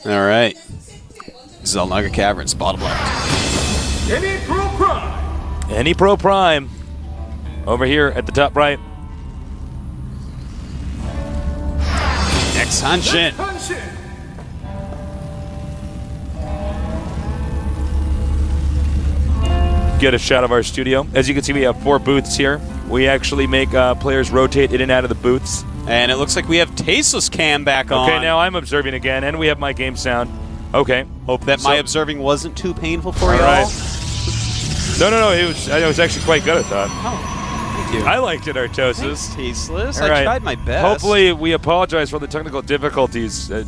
All right. Zelnaga Caverns, bottom left. Any Pro Prime. Any Pro Prime. Over here at the top right. Next Hansin. Get a shot of our studio. As you can see, we have 4 booths here. We actually make players rotate in and out of the booths. And it looks like we have Tasteless Cam back on. Okay, now I'm observing again, and we have my game sound. Okay. Hope that my observing wasn't too painful for you right. all. No, it was actually quite good, I thought. Oh, thank you. I liked it, Artosis. Thanks, Tasteless. All right. I tried my best. Hopefully, we apologize for the technical difficulties that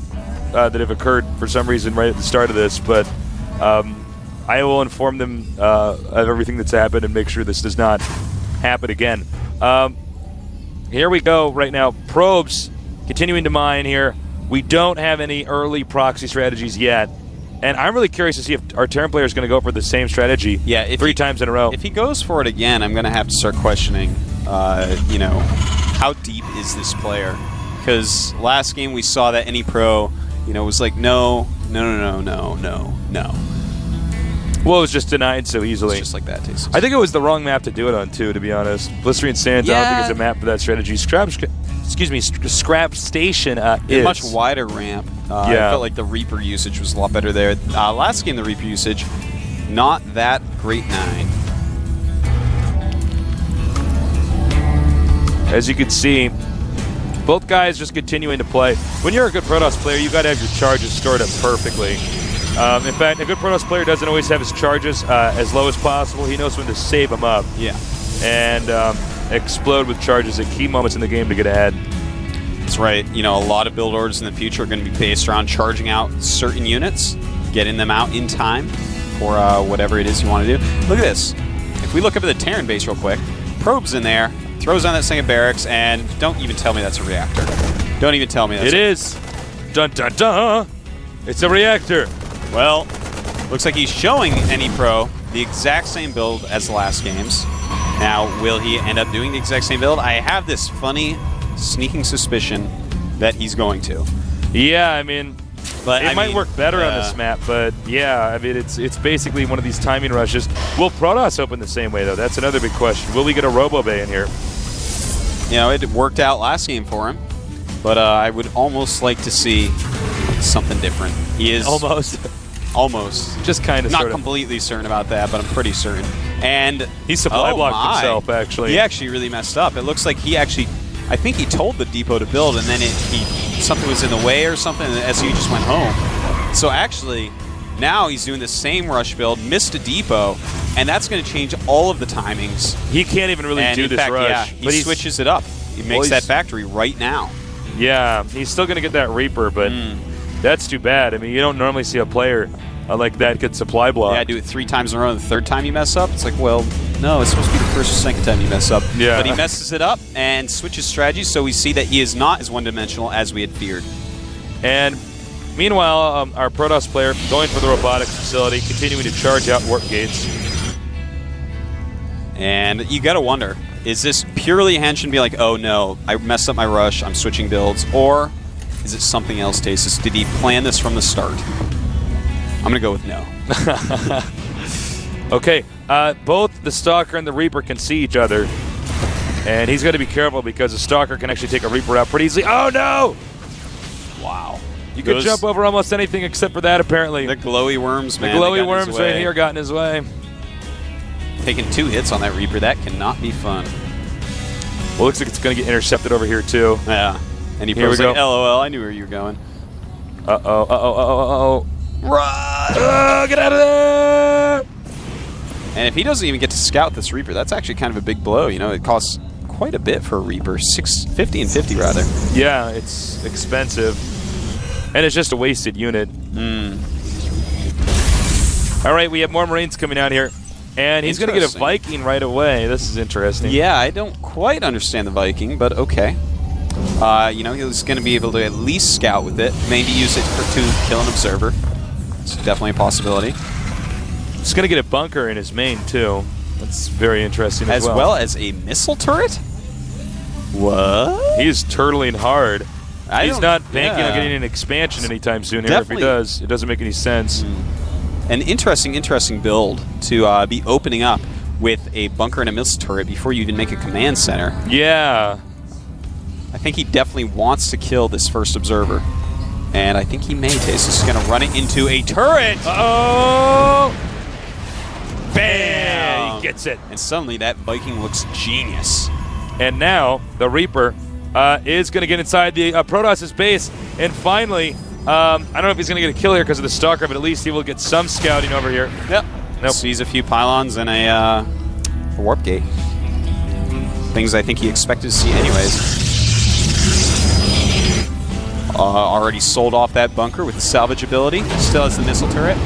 have occurred for some reason right at the start of this, but I will inform them of everything that's happened and make sure this does not happen again. Here we go right now. Probes continuing to mine here. We don't have any early proxy strategies yet. And I'm really curious to see if our Terran player is going to go for the same strategy 3 times in a row. If he goes for it again, I'm going to have to start questioning, how deep is this player? Because last game we saw that any pro, was like, no. Well, it was just denied so easily. It's just like that, Tasteless. I think it was the wrong map to do it on, too, to be honest. Blistering Sands, I don't think it's a map for that strategy. Scrap Station is. A much wider ramp. I felt like the Reaper usage was a lot better there. Last game, the Reaper usage, not that great 9. As you can see, both guys just continuing to play. When you're a good Protoss player, you got to have your charges stored up perfectly. In fact, a good Protoss player doesn't always have his charges as low as possible. He knows when to save them up. Yeah. And explode with charges at key moments in the game to get ahead. That's right. A lot of build orders in the future are going to be based around charging out certain units, getting them out in time for whatever it is you want to do. Look at this. If we look up at the Terran base real quick, Probe's in there, throws on that second barracks, and don't even tell me that's a reactor. Don't even tell me that's It is. Dun dun dun. It's a reactor. Well, looks like he's showing any pro the exact same build as the last games. Now, will he end up doing the exact same build? I have this funny, sneaking suspicion that he's going to. Yeah, I mean, but it might work better on this map, but yeah, I mean, it's basically one of these timing rushes. Will Protoss open the same way, though? That's another big question. Will we get a Robo Bay in here? It worked out last game for him, but I would almost like to see something different. He is almost. Just kind of, not completely certain about that, but I'm pretty certain. And he supply blocked himself, actually. He actually really messed up. It looks like I think he told the depot to build, and then something was in the way or something, and the SU just went home. So actually, now he's doing the same rush build, missed a depot, and that's going to change all of the timings. He can't even really do this rush. Yeah, he switches it up. He makes that factory right now. Yeah, he's still going to get that Reaper, but that's too bad. I mean, you don't normally see a player like that get supply block. Yeah, do it 3 times in a row, and the 3rd time you mess up, it's like, well, no, it's supposed to be the 1st or 2nd time you mess up. Yeah. But he messes it up and switches strategies, so we see that he is not as one-dimensional as we had feared. And meanwhile, our Protoss player going for the robotics facility, continuing to charge out warp gates. And you got to wonder, is this purely Hansin be like, oh no, I messed up my rush, I'm switching builds, or is it something else, Tasis? Did he plan this from the start? I'm going to go with no. Okay, both the Stalker and the Reaper can see each other. And he's got to be careful because the Stalker can actually take a Reaper out pretty easily. Oh, no! Wow. You could jump over almost anything except for that, apparently. The glowy worms, man. The glowy worms right here got in his way. Taking 2 hits on that Reaper, that cannot be fun. Well, looks like it's going to get intercepted over here, too. Yeah. And he Here we like, go. LOL, I knew where you were going. Uh-oh, uh-oh, uh-oh, uh-oh. Run! Get out of there! And if he doesn't even get to scout this Reaper, that's actually kind of a big blow. It costs quite a bit for a Reaper. 50 and 50, rather. Yeah, it's expensive. And it's just a wasted unit. All right, we have more Marines coming out here. And he's going to get a Viking right away. This is interesting. Yeah, I don't quite understand the Viking, but okay. He's going to be able to at least scout with it. Maybe use it to kill an observer. It's definitely a possibility. He's going to get a bunker in his main, too. That's very interesting as well. As a missile turret? What? He's turtling hard. He's not banking on getting an expansion anytime soon here. Definitely. If he does, it doesn't make any sense. An interesting build to be opening up with a bunker and a missile turret before you even make a command center. Yeah. I think he definitely wants to kill this first observer. And I think he may. Taste is going to run it into a turret. Oh! Bam! He gets it. And suddenly that Viking looks genius. And now the Reaper is going to get inside the Protoss' base. And finally, I don't know if he's going to get a kill here because of the Stalker, but at least he will get some scouting over here. Yep. Nope. Sees a few pylons and a warp gate. Things I think he expected to see anyways. Already sold off that bunker with the salvage ability. Still has the missile turret.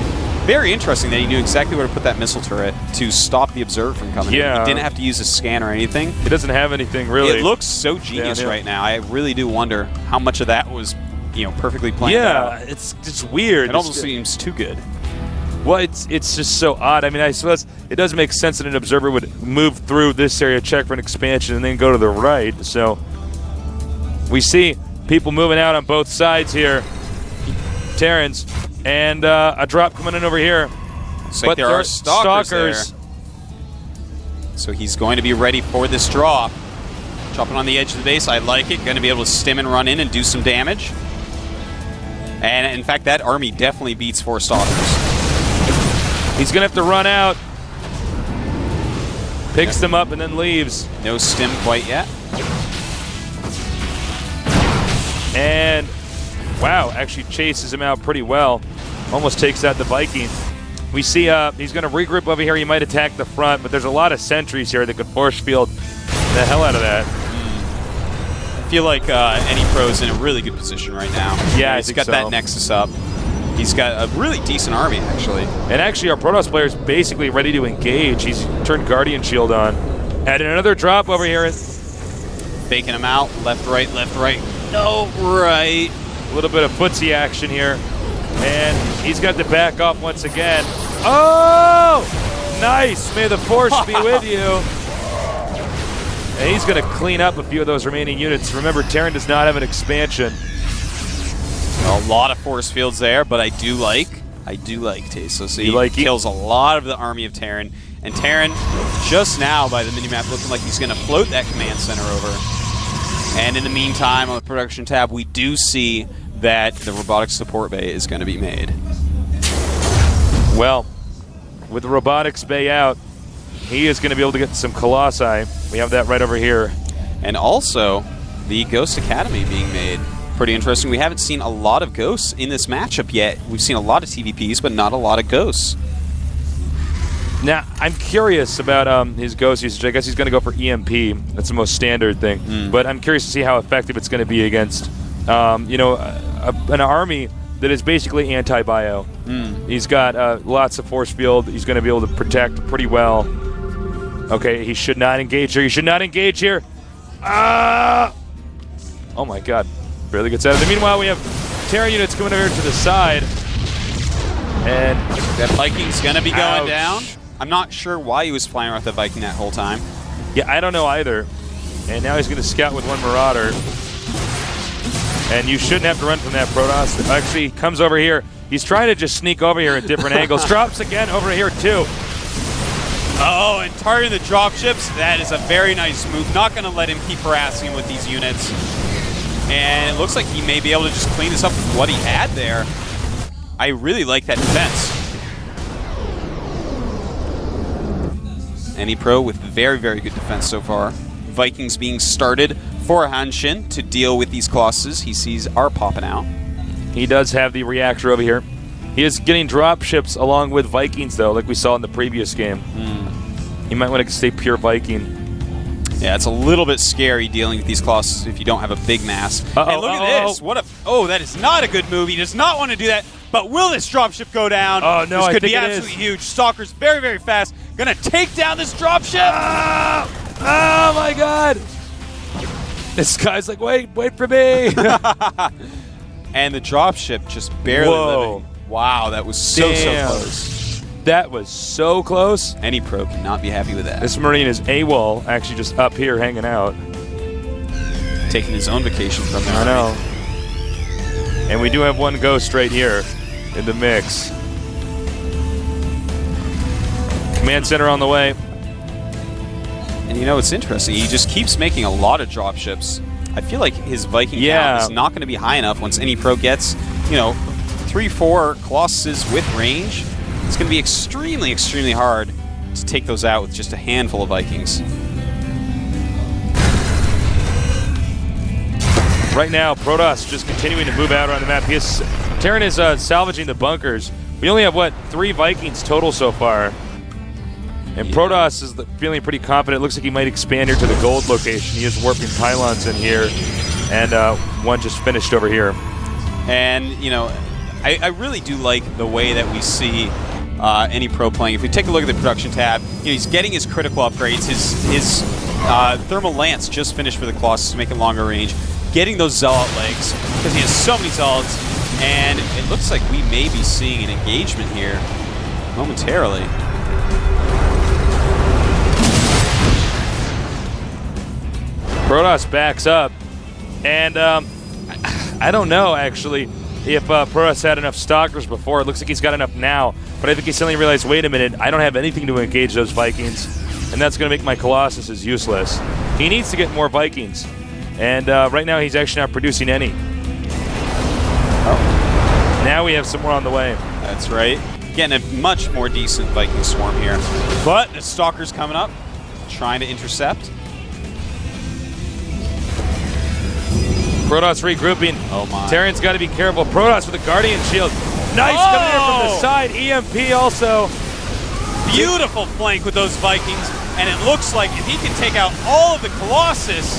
Very interesting that he knew exactly where to put that missile turret to stop the observer from coming in. He didn't have to use a scan or anything. He doesn't have anything, really. It looks so genius right now. I really do wonder how much of that was, perfectly planned out. Yeah, it's just weird. It almost seems too good. Well, it's just so odd. I mean, I suppose it does make sense that an observer would move through this area, check for an expansion, and then go to the right. So we see people moving out on both sides here. Terrans. And a drop coming in over here. Looks like there are stalkers there. So he's going to be ready for this drop. Dropping on the edge of the base. I like it. Going to be able to stim and run in and do some damage. And in fact, that army definitely beats 4 stalkers. He's going to have to run out. Picks them up and then leaves. No stim quite yet. And, wow, actually chases him out pretty well. Almost takes out the Viking. We see he's going to regroup over here. He might attack the front, but there's a lot of sentries here that could force field the hell out of that. I feel like any pro's in a really good position right now. Yeah, he's got that Nexus up. He's got a really decent army, actually. And actually, our Protoss player is basically ready to engage. He's turned Guardian Shield on. Added another drop over here. Faking him out. Left, right, left, right. No, right. A little bit of footsie action here. And he's got to back off once again. Oh! Nice! May the Force be with you. And he's going to clean up a few of those remaining units. Remember, Terran does not have an expansion. A lot of force fields there, but I do like Taso. So he kills a lot of the army of Terran. And Terran, just now by the minimap, looking like he's going to float that command center over. And in the meantime, on the production tab, we do see that the robotics support bay is going to be made. Well, with the robotics bay out, he is going to be able to get some Colossi. We have that right over here. And also, the Ghost Academy being made. Pretty interesting. We haven't seen a lot of Ghosts in this matchup yet. We've seen a lot of TVPs, but not a lot of Ghosts. Now, I'm curious about his Ghost usage. I guess he's going to go for EMP. That's the most standard thing. But I'm curious to see how effective it's going to be against, an army that is basically anti-bio. He's got lots of force field. He's going to be able to protect pretty well. Okay, he should not engage here. He should not engage here. Oh my god. Barely gets out of it. Meanwhile, we have Terran units coming over to the side. And that Viking's going to be going down. I'm not sure why he was flying around the Viking that whole time. Yeah, I don't know either. And now he's going to scout with one Marauder. And you shouldn't have to run from that Protoss. Actually, he comes over here. He's trying to just sneak over here at different angles. Drops again over here, too. Oh, and targeting the dropships. That is a very nice move. Not going to let him keep harassing with these units. And it looks like he may be able to just clean this up with what he had there. I really like that defense. Any pro with very, very good defense so far. Vikings being started for Hansin to deal with these Colossus he sees are popping out. He does have the reactor over here. He is getting drop ships along with Vikings, though, like we saw in the previous game. You might want to stay pure Viking. Yeah, it's a little bit scary dealing with these Colossus if you don't have a big mass. And look at this. What a... Oh, that is not a good move. He does not want to do that. But will this dropship go down? Oh, no, this I could think be it absolutely is. huge. Stalker's very, very fast. Gonna take down this dropship. Oh, my God. This guy's like, wait for me. And the dropship just barely living. Wow, that was so close. That was so close. Any pro cannot be happy with that. This Marine is AWOL, actually just up here hanging out. Taking his own vacation from there. I know. And we do have one ghost right here in the mix. Command center on the way. And you know, it's interesting. He just keeps making a lot of dropships. I feel like his Viking count is not going to be high enough once any pro gets, 3-4 Colossuses with range. It's going to be extremely, extremely hard to take those out with just a handful of Vikings. Right now, Protoss just continuing to move out around the map. Terran is salvaging the bunkers. We only have, 3 Vikings total so far. And Protoss is feeling pretty confident. Looks like he might expand here to the gold location. He is warping pylons in here. And one just finished over here. And, I really do like the way that we see any pro playing. If we take a look at the production tab, he's getting his critical upgrades. His thermal lance just finished for the Colossus, making longer range. Getting those Zealot legs, because he has so many Zealots. And it looks like we may be seeing an engagement here momentarily. Protoss backs up, and I don't know, actually, if Protoss had enough Stalkers before. It looks like he's got enough now, but I think he suddenly realized, wait a minute, I don't have anything to engage those Vikings, and that's going to make my Colossuses useless. He needs to get more Vikings, and right now he's actually not producing any. Oh. Now we have some more on the way. That's right. Getting a much more decent Viking swarm here. But the Stalker's coming up, trying to intercept. Protoss regrouping. Oh my. Terran's got to be careful. Protoss with a Guardian Shield. Nice coming in from the side. EMP also. Beautiful flank with those Vikings. And it looks like if he can take out all of the Colossus,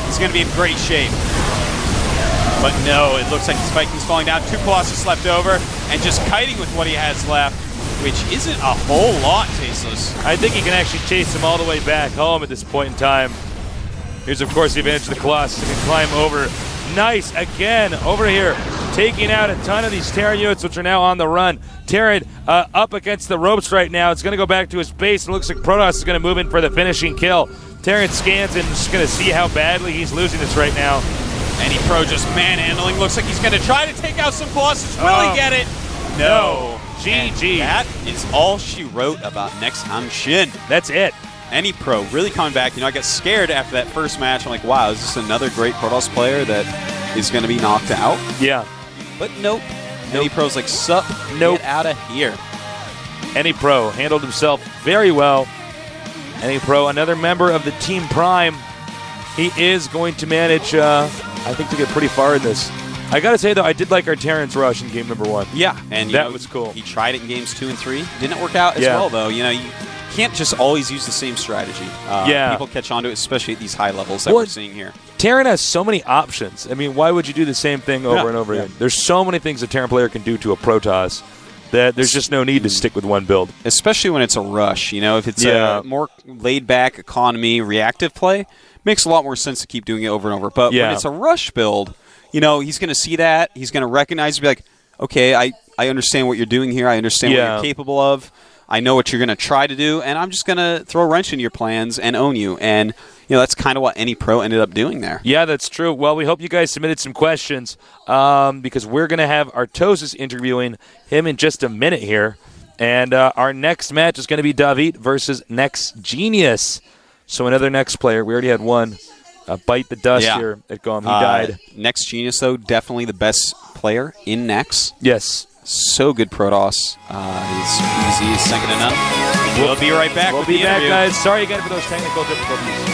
he's going to be in great shape. But no, it looks like his Vikings falling down. 2 Colossus left over. And just kiting with what he has left, which isn't a whole lot, Tasteless. I think he can actually chase him all the way back home at this point in time. Here's, of course, the advantage of the Colossus. He can climb over. Nice, again, over here. Taking out a ton of these Terran units, which are now on the run. Terran up against the ropes right now. It's going to go back to his base. It looks like Protoss is going to move in for the finishing kill. Terran scans and just going to see how badly he's losing this right now. Any pro just manhandling. Looks like he's going to try to take out some Colossus. Will he get it? No. GG. That is all she wrote about next Hansin. That's it. Any pro really coming back. I got scared after that first match. I'm like, wow, is this another great Protoss player that is going to be knocked out? Yeah. But nope. Any pro's like, sup, get out of here. Any pro handled himself very well. Any pro, another member of the Team Prime. He is going to manage, I think, to get pretty far in this. I got to say, though, I did like our Terrence rush in game number 1. Yeah. And that was cool. He tried it in games 2 and 3. Didn't work out as well, though. You can't just always use the same strategy. People catch on to it, especially at these high levels that we're seeing here. Terran has so many options. I mean, why would you do the same thing over and over again? There's so many things a Terran player can do to a Protoss that there's just no need to stick with one build. Especially when it's a rush. If it's a more laid-back economy, reactive play, makes a lot more sense to keep doing it over and over. But when it's a rush build, he's going to see that. He's going to recognize and be like, okay, I understand what you're doing here. I understand what you're capable of. I know what you're going to try to do, and I'm just going to throw a wrench into your plans and own you. And, that's kind of what any pro ended up doing there. Yeah, that's true. Well, we hope you guys submitted some questions because we're going to have Artosis interviewing him in just a minute here. And our next match is going to be David versus Next Genius. So another Next player. We already had one bite the dust here at GOM. He died. Next Genius, though, definitely the best player in Next. Yes. So good, Protoss. He's easy, second to none. We'll be right back. We'll be back, guys. Sorry again for those technical difficulties.